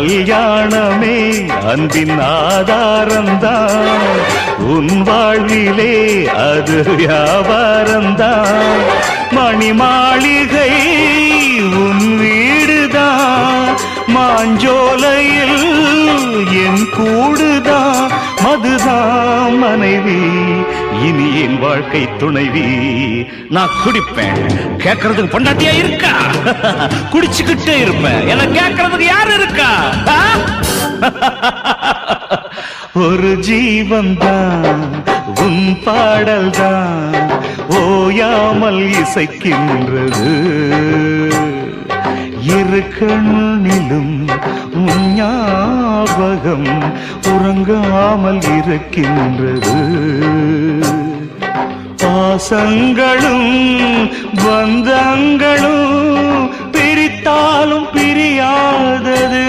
கல்யாணமே அன்பின் ஆதாரம்தான் உன் வாழ்விலே அது வியாபாரம்தான் மணி மாளிகை உன் வீடுதான் மாஞ்சோலையில் என் கூடுதான் மதுதான் மனைவி இனி என் வாழ்க்கை துணைவி நான் குடிப்பேன் கேட்கறதுக்கு பொண்டாட்டியா இருக்கா குடிச்சுக்கிட்டே இருப்பேன் என கேட்கறதுக்கு யாரு இருக்கா ஒரு ஜீவன் தான் உன் பாடல் தான் ஓயாமல் இசைக்கின்றது இரு கண்ணிலும் உன் ஞாபகம் உறங்காமல் இருக்கின்றது பாசங்களும் பந்தங்களும் பிரித்தாலும் பிரியாதது